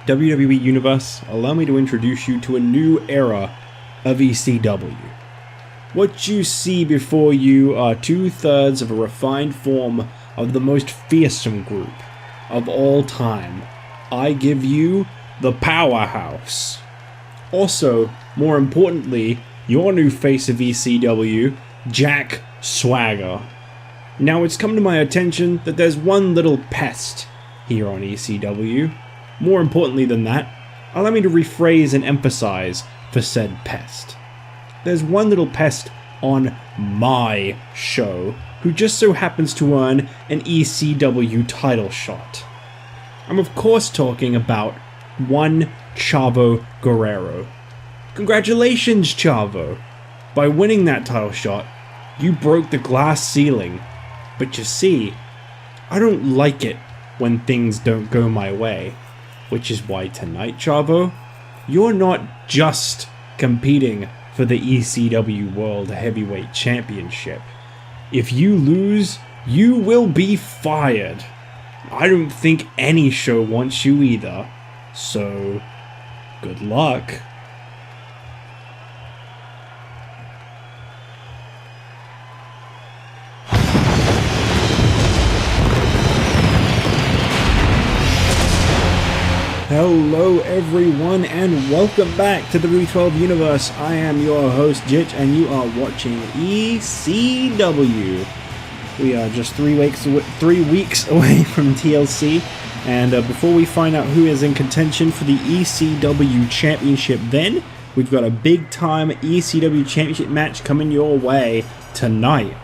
WWE Universe, allow me to introduce you to a new era of ECW. What you see before you are 2/3 of a refined form of the most fearsome group of all time. I give you the Powerhouse. Also, more importantly, your new face of ECW, Jack Swagger. Now it's come to my attention that there's one little pest here on ECW. More importantly than that, allow me to rephrase and emphasize for said pest. There's one little pest on my show who just so happens to earn an ECW title shot. I'm of course talking about one Chavo Guerrero. Congratulations, Chavo! By winning that title shot, you broke the glass ceiling. But you see, I don't like it when things don't go my way. Which is why tonight, Chavo, you're not just competing for the ECW World Heavyweight Championship. If you lose, you will be fired. I don't think any show wants you either. So, good luck. Hello everyone and welcome back to the W12 Universe. I am your host Jitch and you are watching ECW. We are just 3 weeks away from TLC, and before we find out who is in contention for the ECW Championship then, we've got a big time ECW Championship match coming your way tonight.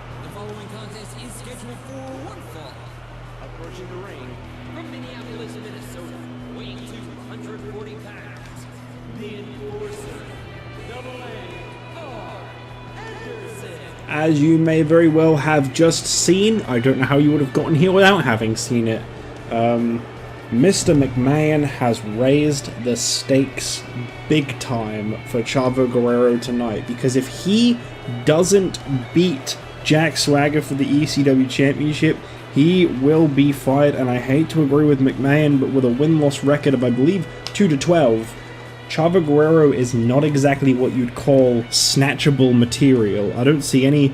As you may very well have just seen, I don't know how you would have gotten here without having seen it, Mr. McMahon has raised the stakes big time for Chavo Guerrero tonight, because if he doesn't beat Jack Swagger for the ECW Championship, he will be fired. And I hate to agree with McMahon, but with a win-loss record of I believe 2-12, Chavo Guerrero is not exactly what you'd call snatchable material. I don't see any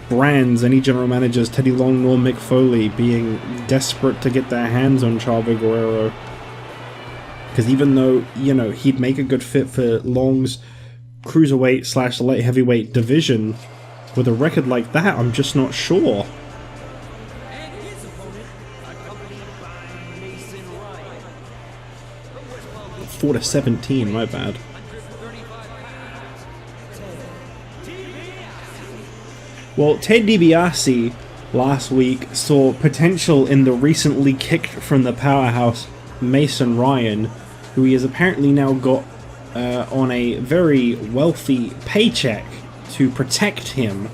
brands, any general managers, Teddy Long nor Mick Foley, being desperate to get their hands on Chavo Guerrero. Because even though, you know, he'd make a good fit for Long's cruiserweight / light heavyweight division, with a record like that, I'm just not sure. 4-17, my bad. Well, Ted DiBiase last week saw potential in the recently kicked from the Powerhouse Mason Ryan, who he has apparently now got on a very wealthy paycheck to protect him.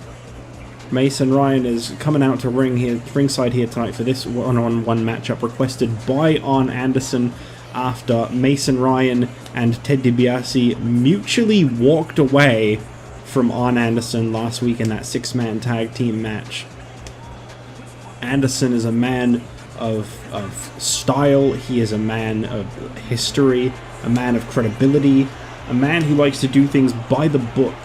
Mason Ryan is coming out to ringside here tonight for this one-on-one matchup requested by Arn Anderson, after Mason Ryan and Ted DiBiase mutually walked away from Arn Anderson last week in that 6-man tag team match. Anderson is a man of style, he is a man of history, a man of credibility, a man who likes to do things by the book.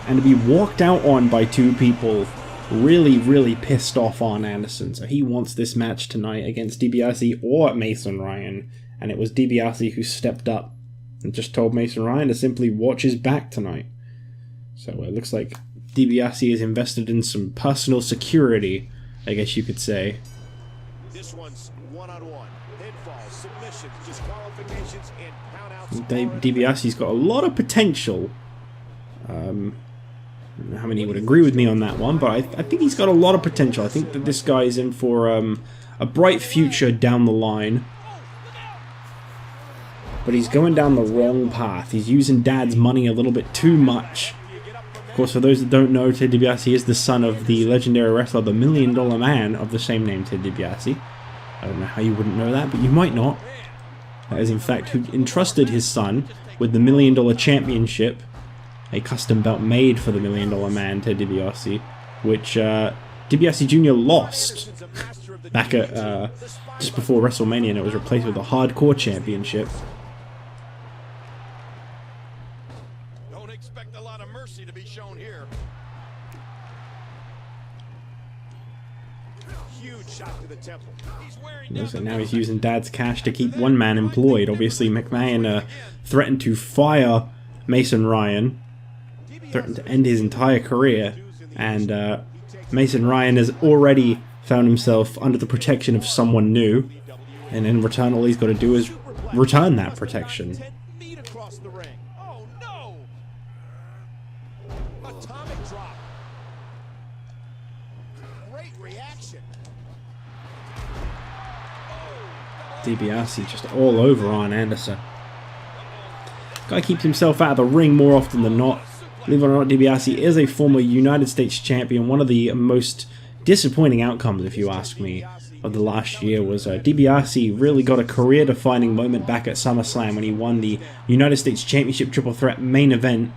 And to be walked out on by two people really pissed off Arn Anderson. So he wants this match tonight against DiBiase or Mason Ryan. And it was DiBiase who stepped up and just told Mason Ryan to simply watch his back tonight. So it looks like DiBiase is invested in some personal security, I guess you could say. This one's one-on-one. Pinfalls, submissions, disqualifications, and countouts. DiBiase's got a lot of potential. I don't know how many would agree with me on that one, but I think he's got a lot of potential. I think that this guy's in for a bright future down the line. But he's going down the wrong path. He's using Dad's money a little bit too much. Of course, for those that don't know, Ted DiBiase is the son of the legendary wrestler, the $1 Million Man of the same name, Ted DiBiase. I don't know how you wouldn't know that, but you might not. That is, in fact, who entrusted his son with the $1 Million Championship, a custom belt made for the $1 Million Man, Ted DiBiase, which DiBiase Jr. lost back at just before WrestleMania, and it was replaced with the Hardcore Championship. Looks like now he's using Dad's cash to keep one man employed. Obviously, McMahon threatened to fire Mason Ryan, threatened to end his entire career, and Mason Ryan has already found himself under the protection of someone new, and in return all he's got to do is return that protection. DiBiase just all over Arn Anderson. Guy keeps himself out of the ring more often than not. Believe it or not, DiBiase is a former United States champion. One of the most disappointing outcomes, if you ask me, of the last year was DiBiase really got a career-defining moment back at SummerSlam when he won the United States Championship Triple Threat main event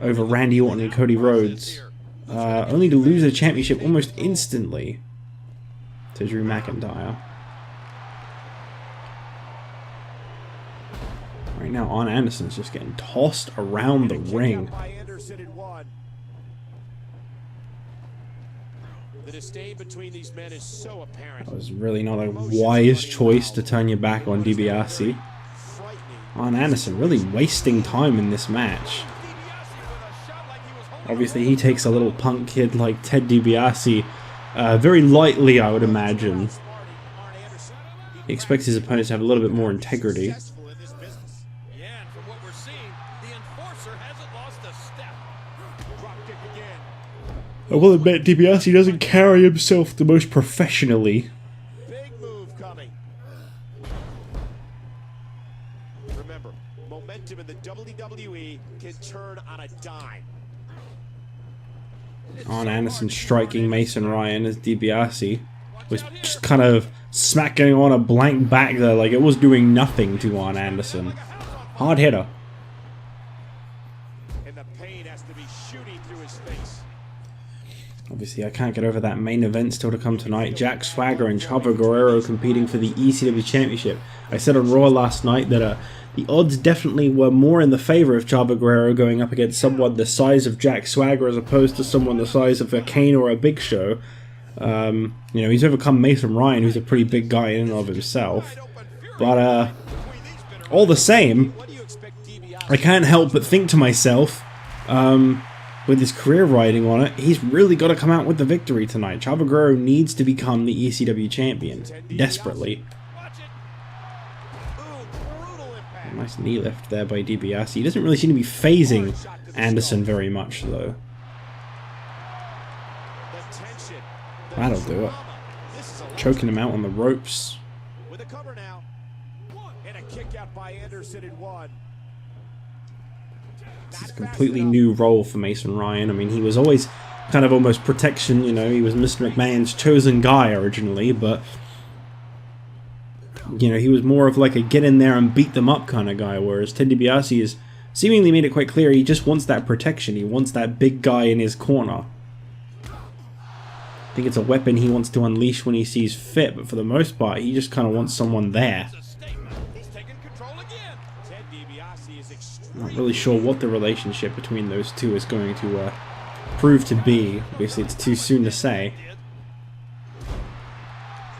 over Randy Orton and Cody Rhodes, only to lose the championship almost instantly to Drew McIntyre. Right now, Arn Anderson's just getting tossed around the ring. That was really not a wise choice to turn your back on DiBiase. Arn Anderson really wasting time in this match. Obviously, he takes a little punk kid like Ted DiBiase very lightly, I would imagine. He expects his opponents to have a little bit more integrity. I will admit, DiBiase doesn't carry himself the most professionally. Big move coming. Remember, momentum in the WWE can turn on a dime. Arn Anderson striking Mason Ryan as DiBiase was just kind of smacking on a blank back there, like it was doing nothing to Arn Anderson. Hard hitter. And the pain has to be shooting through his face. Obviously, I can't get over that main event still to come tonight. Jack Swagger and Chavo Guerrero competing for the ECW Championship. I said on Raw last night that the odds definitely were more in the favor of Chavo Guerrero going up against someone the size of Jack Swagger as opposed to someone the size of a Kane or a Big Show. You know, he's overcome Mason Ryan, who's a pretty big guy in and of himself. But all the same, I can't help but think to myself, with his career riding on it, he's really got to come out with the victory tonight. Chavo Guerrero needs to become the ECW champion, desperately. Nice knee lift there by DiBiase. He doesn't really seem to be phasing Anderson very much, though. That'll do it. Choking him out on the ropes. With a cover now. And a kick out by Anderson in one. This is a completely new role for Mason Ryan. I mean, he was always kind of almost protection, you know, he was Mr. McMahon's chosen guy originally, but, you know, he was more of like a get in there and beat them up kind of guy, whereas Ted DiBiase has seemingly made it quite clear he just wants that protection, he wants that big guy in his corner. I think it's a weapon he wants to unleash when he sees fit, but for the most part, he just kind of wants someone there. Not really sure what the relationship between those two is going to prove to be. Obviously, it's too soon to say.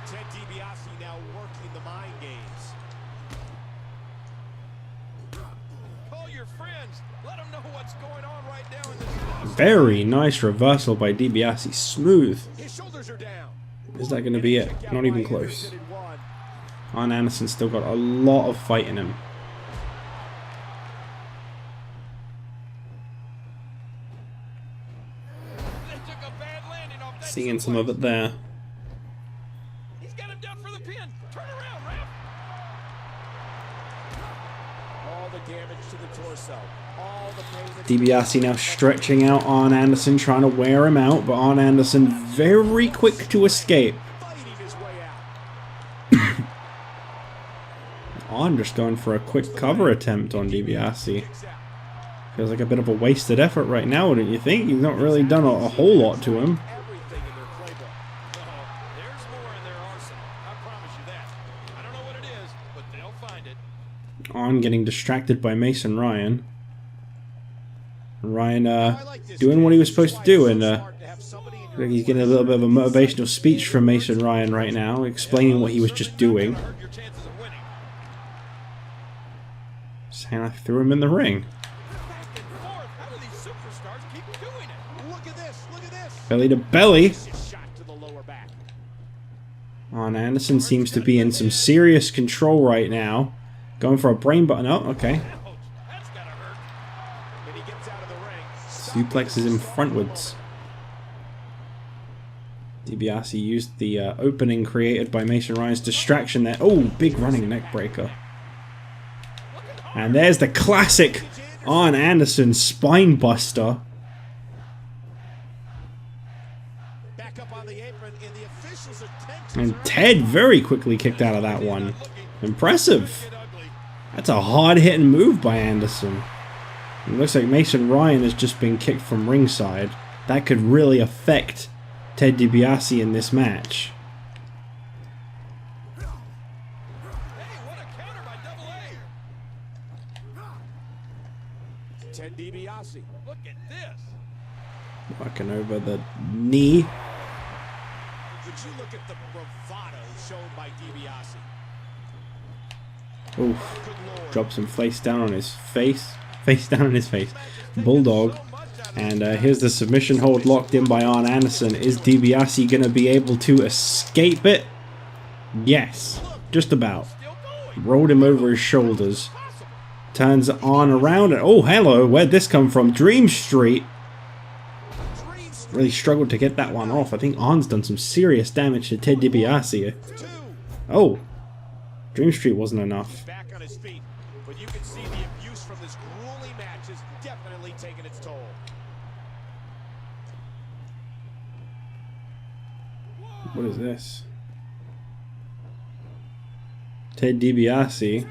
Ted DiBiase now working the mind games. Call your friends. Let them know what's going on right now in this. Very nice reversal by DiBiase. Smooth. His shoulders are down. Is that going to be it? Not even close. Arn Anderson's still got a lot of fight in him. Seeing some of it there. He's got him down for the pin. Turn around, ref. All the damage to the torso. All the pain. DiBiase now stretching out Arn Anderson, trying to wear him out, but Arn Anderson very quick to escape. Arn just going for a quick cover attempt on DiBiase. Feels like a bit of a wasted effort right now, wouldn't you think? He's not really done a whole lot to him. Arn getting distracted by Mason Ryan. Ryan doing what he was supposed to do and Like he's getting a little bit of a motivational speech from Mason Ryan right now, explaining what he was just doing. Saying I threw him in the ring. Belly to belly. Arn Anderson seems to be in some serious control right now. Going for a brain button. Oh, okay. Suplexes him frontwards. DiBiase used the opening created by Mason Ryan's distraction there. Oh, big running neck breaker. And there's the classic Arn Anderson spine buster. And Ted very quickly kicked out of that one. Impressive. That's a hard-hitting move by Anderson. It looks like Mason Ryan has just been kicked from ringside. That could really affect Ted DiBiase in this match. Ted DiBiase, look at this. Working over the knee. Would you look at the bravado shown by DiBiase? Oof. Drops him face down on his face. Face down on his face. Bulldog. And here's the submission hold locked in by Arn Anderson. Is DiBiase going to be able to escape it? Yes. Just about. Rolled him over his shoulders. Turns Arn around. And, oh, hello. Where'd this come from? Dream Street. Really struggled to get that one off. I think Arn's done some serious damage to Ted DiBiase. Oh. Dream Street wasn't enough. Back on his feet, but you can see the abuse from this grueling match has definitely taken its toll. What is this? Ted DiBiase.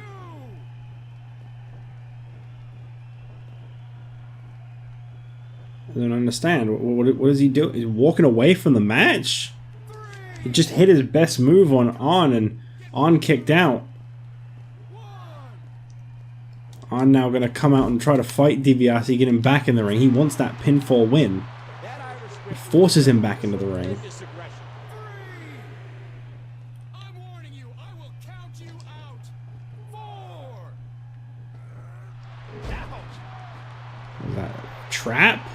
I don't understand. What does he do? He's walking away from the match? He just hit his best move on Arn and Arn kicked out. Arn now going to come out and try to fight DiBiase, get him back in the ring. He wants that pinfall win. It forces him back into the ring. Was that a trap?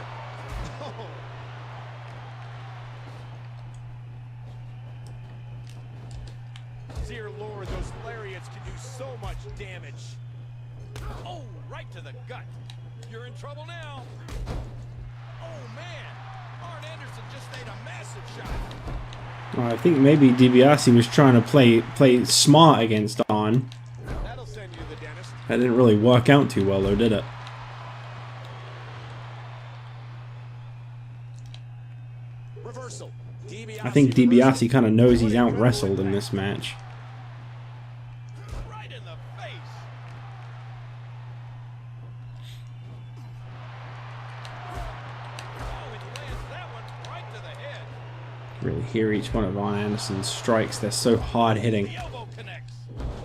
Dear Lord, those lariats can do so much damage. Oh, right to the gut. You're in trouble now. Oh man, Arn Anderson just made a massive shot. I think maybe DiBiase was trying to play smart against Arn. That'll send you to the dentist. That didn't really work out too well, though, did it? Reversal. I think DiBiase kind of knows he's out wrestled in this match. Right in the face. Oh, he lands that one right to the head. Really hear each one of Arn Anderson's strikes. They're so hard hitting. The elbow connects.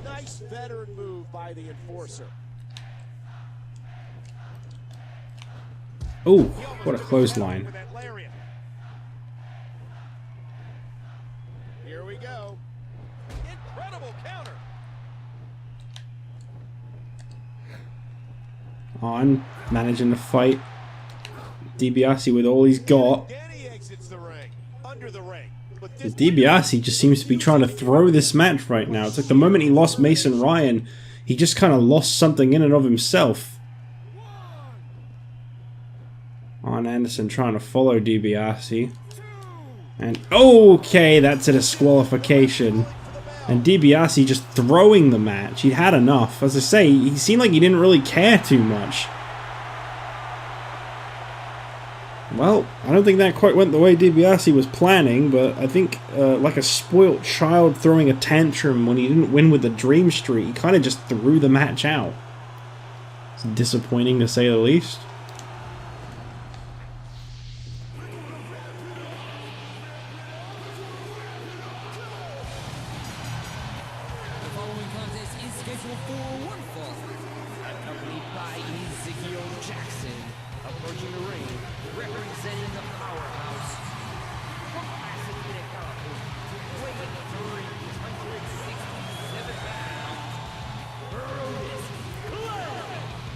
Nice veteran move by the enforcer. Oh, what a clothesline. With that lariat. Here we go. Incredible counter. Arn managing to fight DiBiase with all he's got. Then he exits the ring, under the ring. But this DiBiase just seems to be trying to throw this match right now. It's like the moment he lost Mason Ryan, he just kind of lost something in and of himself. Arn Anderson trying to follow DiBiase. And okay, that's a disqualification. And DiBiase just throwing the match. He'd had enough. As I say, he seemed like he didn't really care too much. Well, I don't think that quite went the way DiBiase was planning, but I think like a spoilt child throwing a tantrum when he didn't win with the Dream Street, he kind of just threw the match out. It's disappointing to say the least.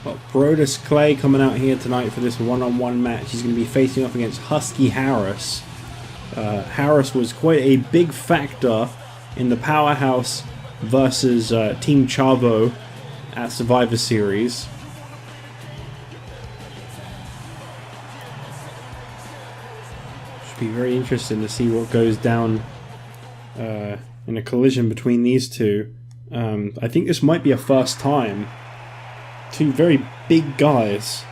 Got Brodus Clay coming out here tonight for this one-on-one match. He's going to be facing off against Husky Harris. Harris was quite a big factor in the Powerhouse versus Team Chavo at Survivor Series. Should be very interesting to see what goes down in a collision between these two. I think this might be a first time. Two very big guys.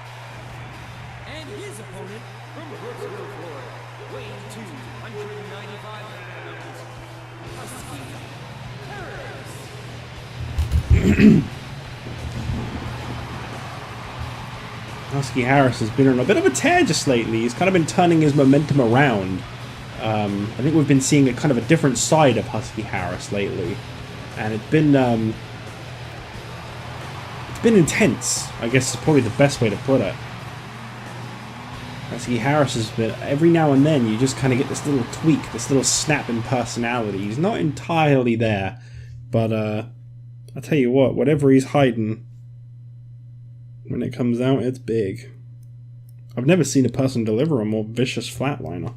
And his opponent from Brooksville, Florida, weighing 295 pounds, Husky Harris. Husky Harris has been on a bit of a tear just lately. He's kind of been turning his momentum around. I think we've been seeing a kind of a different side of Husky Harris lately, and it's been intense, I guess is probably the best way to put it. Husky Harris has been, every now and then you just kind of get this little tweak, this little snap in personality. He's not entirely there, but I'll tell you what, whatever he's hiding, when it comes out, it's big. I've never seen a person deliver a more vicious flatliner.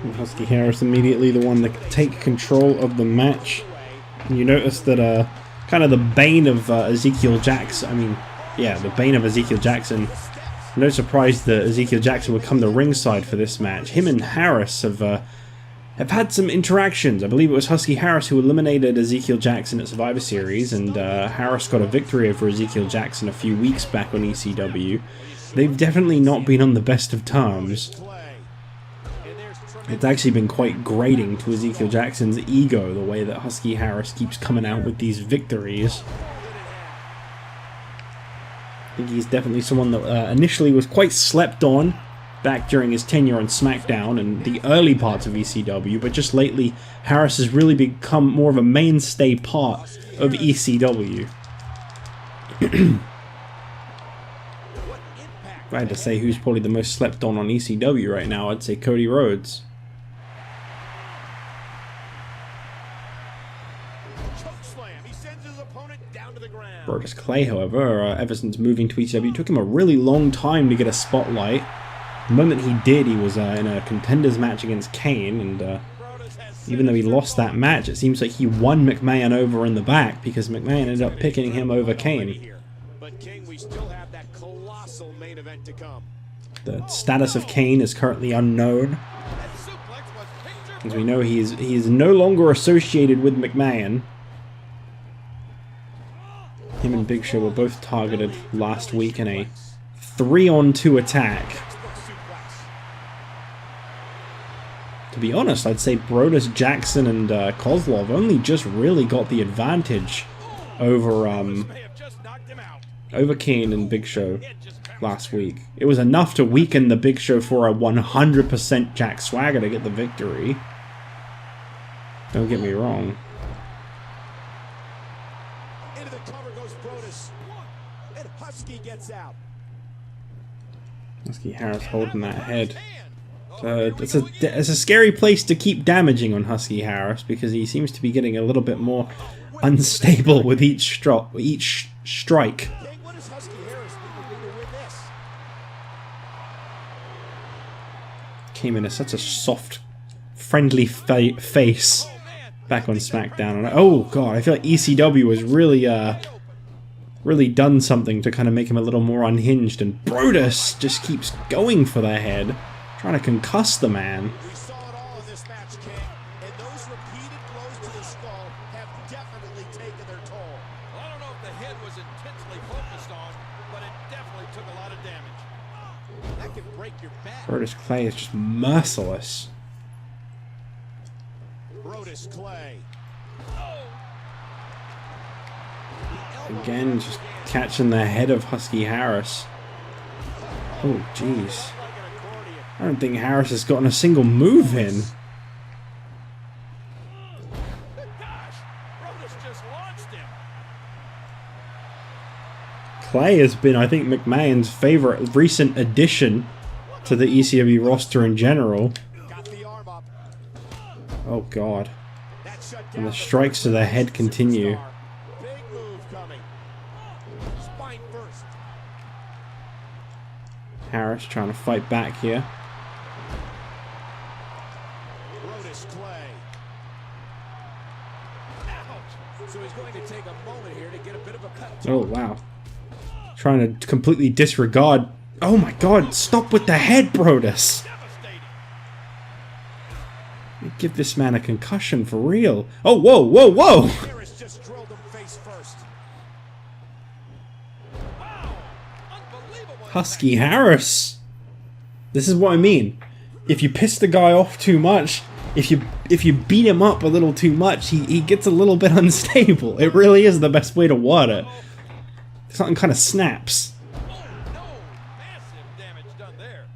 And Husky Harris immediately the one to take control of the match. And you notice that kind of the bane of Ezekiel Jackson, the bane of Ezekiel Jackson. No surprise that Ezekiel Jackson would come to ringside for this match. Him and Harris have had some interactions. I believe it was Husky Harris who eliminated Ezekiel Jackson at Survivor Series, and Harris got a victory over Ezekiel Jackson a few weeks back on ECW. They've definitely not been on the best of terms. It's actually been quite grating to Ezekiel Jackson's ego, the way that Husky Harris keeps coming out with these victories. I think he's definitely someone that initially was quite slept on back during his tenure on SmackDown and the early parts of ECW, but just lately Harris has really become more of a mainstay part of ECW. If I had to say who's probably the most slept on ECW right now, I'd say Cody Rhodes. Brodus Clay, however, ever since moving to ECW, it took him a really long time to get a spotlight. The moment he did, he was in a contenders match against Kane, and even though he lost that match, it seems like he won McMahon over in the back, because McMahon ended up picking him over Kane. The status of Kane is currently unknown. As we know, he is no longer associated with McMahon. Him and Big Show were both targeted last week in a 3-on-2 attack. To be honest, I'd say Brodus, Jackson, and Kozlov only just really got the advantage over Kane and Big Show last week. It was enough to weaken the Big Show for a 100% Jack Swagger to get the victory. Don't get me wrong. Into the cover goes Brodus, and Husky gets out. Husky Harris holding that head. It's a scary place to keep damaging on Husky Harris, because he seems to be getting a little bit more unstable with each strike. Came in as such a soft, friendly face back on SmackDown. And oh god, I feel like ECW has really done something to kind of make him a little more unhinged, and Brodus just keeps going for the head. Trying to concuss the man. We saw it all in this match, King, and those repeated blows to the skull have definitely taken their toll. Well, I don't know if the head was intensely focused on, but it definitely took a lot of damage. That could break your back. Brodus Clay is just merciless. Brodus Clay. Again, just catching the head of Husky Harris. Oh, jeez. I don't think Harris has gotten a single move in. Clay has been, I think, McMahon's favorite recent addition to the ECW roster in general. Oh god. And the strikes to the head continue. Big move coming. Spine first. Harris trying to fight back here. Brodus Clay. Ouch. So he's going to take a moment here to get a bit of a cut. Oh, wow. Trying to completely disregard. Oh my god, stop with the head, Brodus. Devastating. Give this man a concussion for real. Oh, whoa, whoa, whoa! Harris just drilled him face first. Wow. Unbelievable. Husky Harris. This is what I mean. If you piss the guy off too much, if you beat him up a little too much, he gets a little bit unstable. It really is the best way to word it. Something kind of snaps. Oh no! Massive damage done there.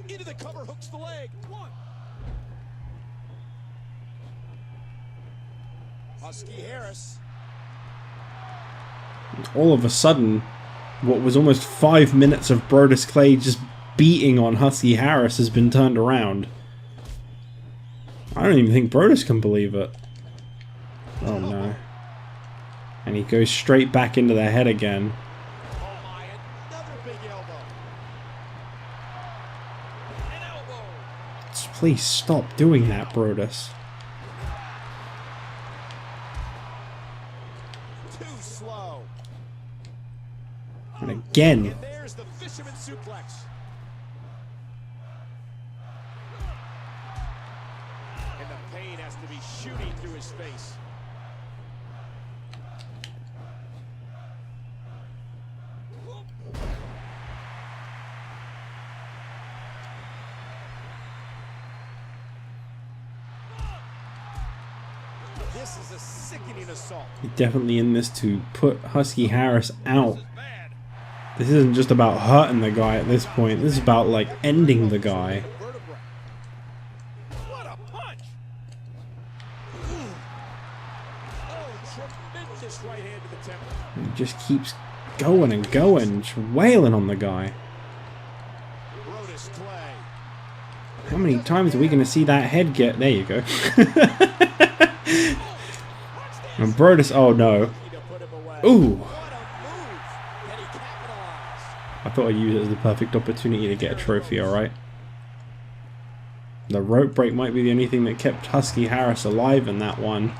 Into the cover, hooks the leg. One. Husky Harris. All of a sudden, what was almost 5 minutes of Brodus Clay just beating on Husky Harris has been turned around. I don't even think Brodus can believe it. Oh no. And he goes straight back into the head again. Oh my, another big elbow. An elbow. Please stop doing that, Brodus. Too slow. And again. And there's the fisherman suplex. And the pain has to be shooting through his face. This is a sickening assault. You're definitely in this to put Husky Harris out. This is bad. This isn't just about hurting the guy at this point. This is about, like, ending the guy. Vertebrae. What a punch! Oh, tremendous right hand to the temple. He just keeps going and going, just wailing on the guy. Brodus Clay. How many times are we going to see that head get... There you go. And Brodus... Oh, no. To put him away. Ooh. What a move! Can he capitalize? I thought I'd use it as the perfect opportunity to get a trophy, alright? The rope break might be the only thing that kept Husky Harris alive in that one.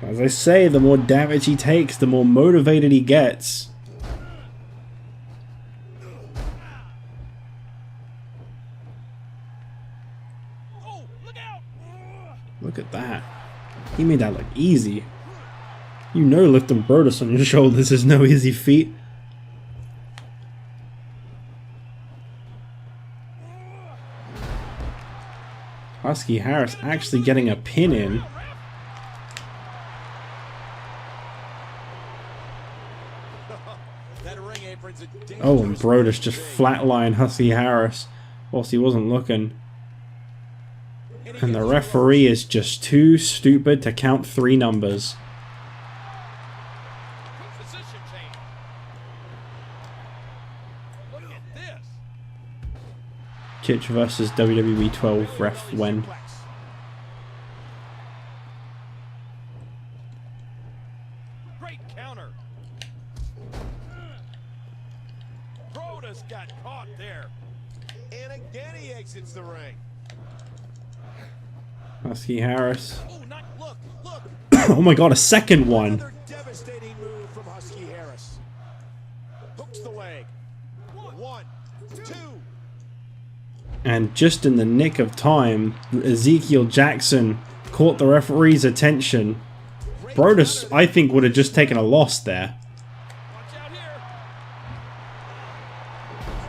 As I say, the more damage he takes, the more motivated he gets. Oh, look out! Look at that. He made that look easy. You know lifting Brodus on your shoulders is no easy feat. Husky Harris actually getting a pin in. That ring apron's a Oh, and dangerous Brodus just flatlined Husky Harris whilst he wasn't looking. And the referee is just too stupid to count 3 numbers. position change. Look at this. Kitch versus WWE 12 ref when. Suplex. Great counter. Brodus got caught there. And again he exits the ring. Husky Harris. Oh, not look. Oh my god, a second one. Another devastating move from Husky Harris. Hooks the leg. 1, 2. And just in the nick of time, Ezekiel Jackson caught the referee's attention. Brodus, I think, would have just taken a loss there. Watch out here.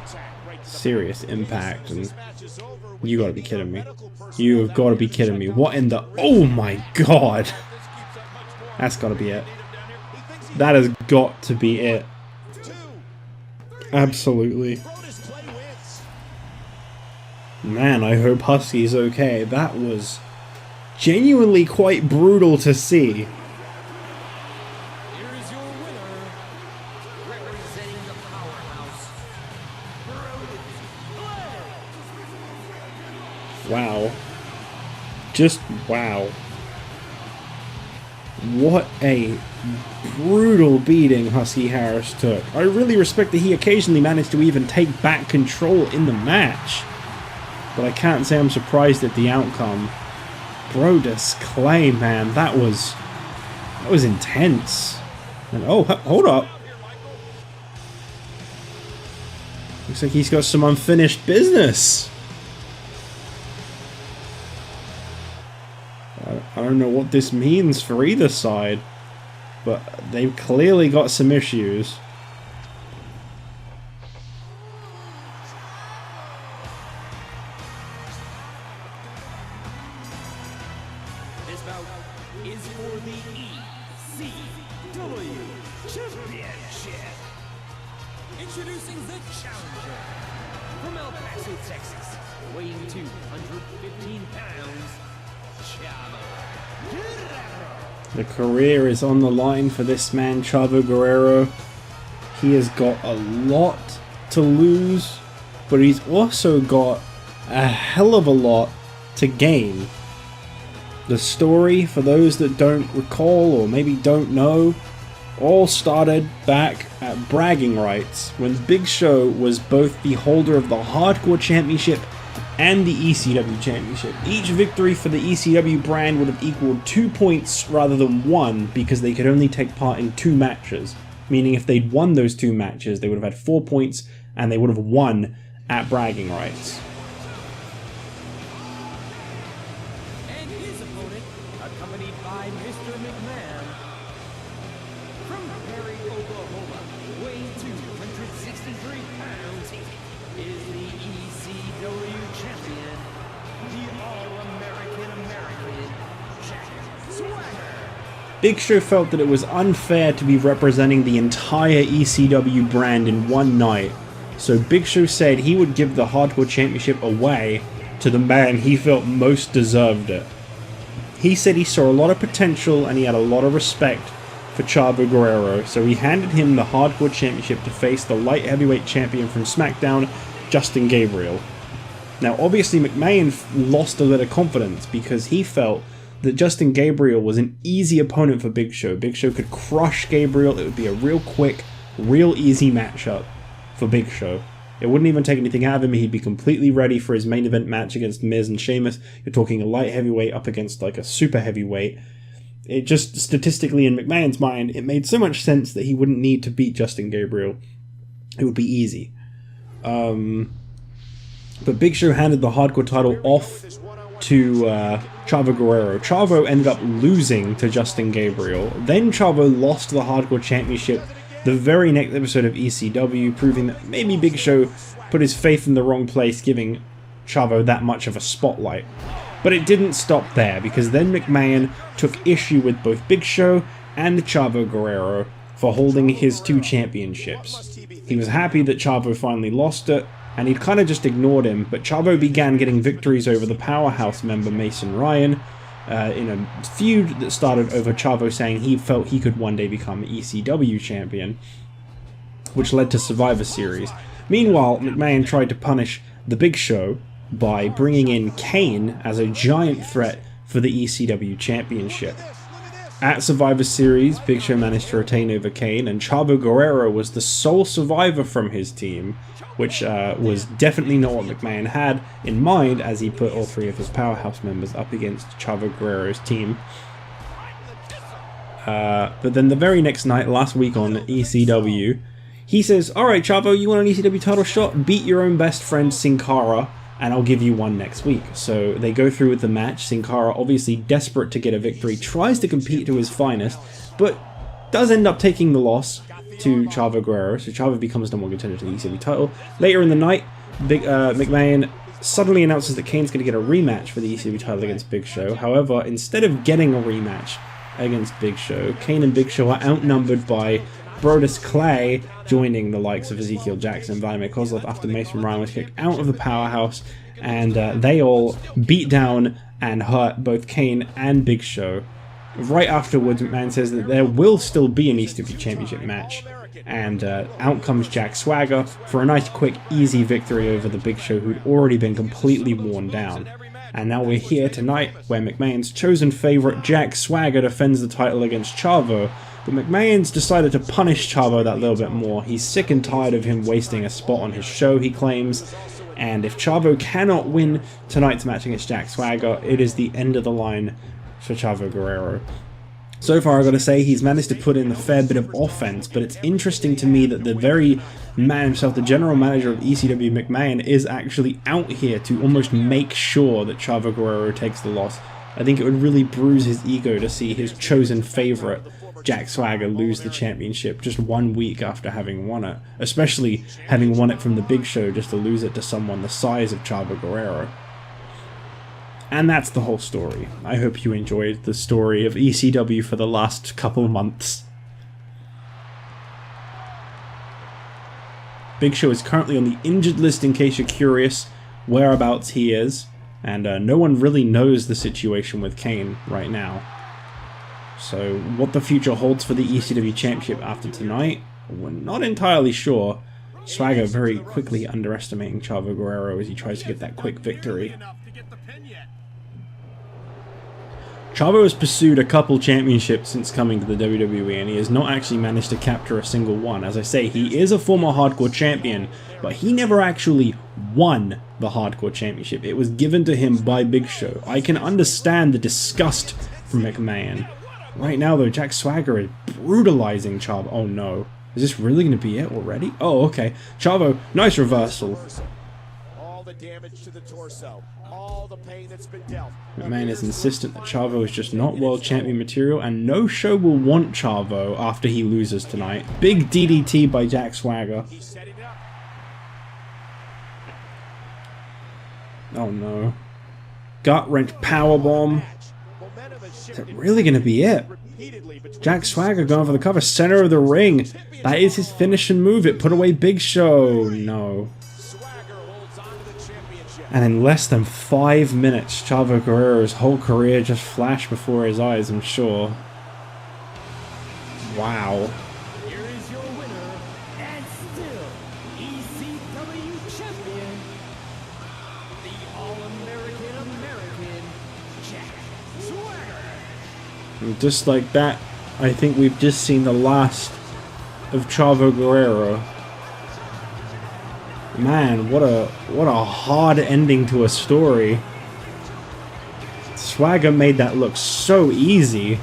Attack right to the Serious back. impact, and This match is over. We you gotta need be kidding me. medical personnel You have gotta be down here kidding to me. check What out in the... Brodus. Oh my god! This keeps up much more. That's gotta be it. Need him down here. He thinks he That has got to be it. 2. Absolutely. Brodus Clay wins. Man, I hope Husky's okay. That was genuinely quite brutal to see. Here is your winner, representing the powerhouse, Brodus Clay. Wow. Just, wow. What a brutal beating Husky Harris took. I really respect that he occasionally managed to even take back control in the match. But I can't say I'm surprised at the outcome. Brodus Clay, man, that was intense. And oh, hold up. Looks like he's got some unfinished business. I don't know what this means for either side, but they've clearly got some issues. This bout is for the ECW Championship. Introducing the challenger from El Paso, Texas, weighing 215 pounds, Chavo Guerrero. The career is on the line for this man, Chavo Guerrero. He has got a lot to lose, but he's also got a hell of a lot to gain. The story, for those that don't recall or maybe don't know, all started back at bragging rights when Big Show was both the holder of the Hardcore Championship and the ECW Championship. Each victory for the ECW brand would have equaled 2 points rather than 1 because they could only take part in 2 matches. Meaning if they'd won those 2 matches, they would have had 4 points and they would have won at bragging rights. And his opponent, accompanied by Mr. McMahon, from Perry, Oklahoma, weighing 263 pounds, is the ECW champion, the All-American Jack Swagger. Big Show felt that it was unfair to be representing the entire ECW brand in one night, so Big Show said he would give the Hardcore Championship away to the man he felt most deserved it. He said he saw a lot of potential and he had a lot of respect for Chavo Guerrero, so he handed him the Hardcore Championship to face the light heavyweight champion from SmackDown, Justin Gabriel. Now obviously McMahon lost a little confidence because he felt that Justin Gabriel was an easy opponent for Big Show. Big Show could crush Gabriel. It would be a real quick, real easy matchup for Big Show. It wouldn't even take anything out of him. He'd be completely ready for his main event match against Miz and Sheamus. You're talking a light heavyweight up against like a super heavyweight. It just, statistically in McMahon's mind, it made so much sense that he wouldn't need to beat Justin Gabriel. It would be easy. But Big Show handed the Hardcore title off to Chavo Guerrero. Chavo ended up losing to Justin Gabriel. Then Chavo lost the Hardcore Championship the very next episode of ECW, proving that maybe Big Show put his faith in the wrong place, giving Chavo that much of a spotlight. But it didn't stop there, because then McMahon took issue with both Big Show and Chavo Guerrero for holding his 2 championships. He was happy that Chavo finally lost it, and he'd kind of just ignored him, but Chavo began getting victories over the Powerhouse member Mason Ryan in a feud that started over Chavo saying he felt he could one day become ECW champion, which led to Survivor Series. Meanwhile, McMahon tried to punish the Big Show by bringing in Kane as a giant threat for the ECW championship. At Survivor Series, Big Show managed to retain over Kane, and Chavo Guerrero was the sole survivor from his team, which was definitely not what McMahon had in mind as he put all 3 of his Powerhouse members up against Chavo Guerrero's team. But then the very next night, last week on ECW, he says, "Alright Chavo, you want an ECW title shot? Beat your own best friend Sin Cara, and I'll give you one next week." So they go through with the match. Sin Cara, obviously desperate to get a victory, tries to compete to his finest, but does end up taking the loss to Chavo Guerrero, so Chavo becomes number 1 contender to the ECW title. Later in the night, McMahon suddenly announces that Kane's going to get a rematch for the ECW title against Big Show. However, instead of getting a rematch against Big Show, Kane and Big Show are outnumbered by Brodus Clay joining the likes of Ezekiel Jackson and Vladimir Kozlov after Mason Ryan was kicked out of the Powerhouse, and they all beat down and hurt both Kane and Big Show. Right afterwards, McMahon says that there will still be an ECW Championship match, and out comes Jack Swagger for a nice, quick, easy victory over the Big Show, who'd already been completely worn down. And now we're here tonight where McMahon's chosen favourite Jack Swagger defends the title against Chavo. But McMahon's decided to punish Chavo that little bit more. He's sick and tired of him wasting a spot on his show, he claims. And if Chavo cannot win tonight's match against Jack Swagger, it is the end of the line for Chavo Guerrero. So far, I've got to say, he's managed to put in a fair bit of offense, but it's interesting to me that the very man himself, the general manager of ECW, McMahon, is actually out here to almost make sure that Chavo Guerrero takes the loss. I think it would really bruise his ego to see his chosen favourite, Jack Swagger, lose the championship just 1 week after having won it, especially having won it from the Big Show just to lose it to someone the size of Chavo Guerrero. And that's the whole story. I hope you enjoyed the story of ECW for the last couple months. Big Show is currently on the injured list in case you're curious whereabouts he is, and no one really knows the situation with Kane right now. So what the future holds for the ECW Championship after tonight, we're not entirely sure. Swagger very quickly underestimating Chavo Guerrero as he tries to get that quick victory. Chavo has pursued a couple championships since coming to the WWE, and he has not actually managed to capture a single one. As I say, he is a former Hardcore Champion, but he never actually won the Hardcore Championship. It was given to him by Big Show. I can understand the disgust from McMahon. Right now, though, Jack Swagger is brutalizing Chavo. Oh no. Is this really going to be it already? Oh, okay. Chavo, nice reversal. All the damage to the torso. All the pain that's been dealt. McMahon is insistent that Chavo is just not world champion material, and no show will want Chavo after he loses tonight. Big DDT by Jack Swagger. He's setting up. Oh no. Gut wrench powerbomb. Is that really going to be it? Jack Swagger going for the cover, center of the ring. That is his finishing move. It put away Big Show. No. And in less than 5 minutes, Chavo Guerrero's whole career just flashed before his eyes, I'm sure. Wow. Here is your winner, and still ECW Champion, the All-American American, Jack Swagger. And just like that, I think we've just seen the last of Chavo Guerrero. Man, what a hard ending to a story. Swagger made that look so easy.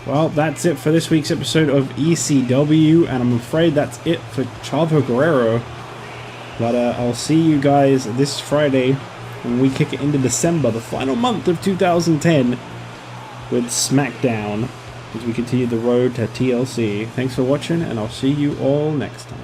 Well, that's it for this week's episode of ECW, and I'm afraid that's it for Chavo Guerrero. But I'll see you guys this Friday when we kick it into December, the final month of 2010, with SmackDown, as we continue the road to TLC. Thanks for watching, and I'll see you all next time.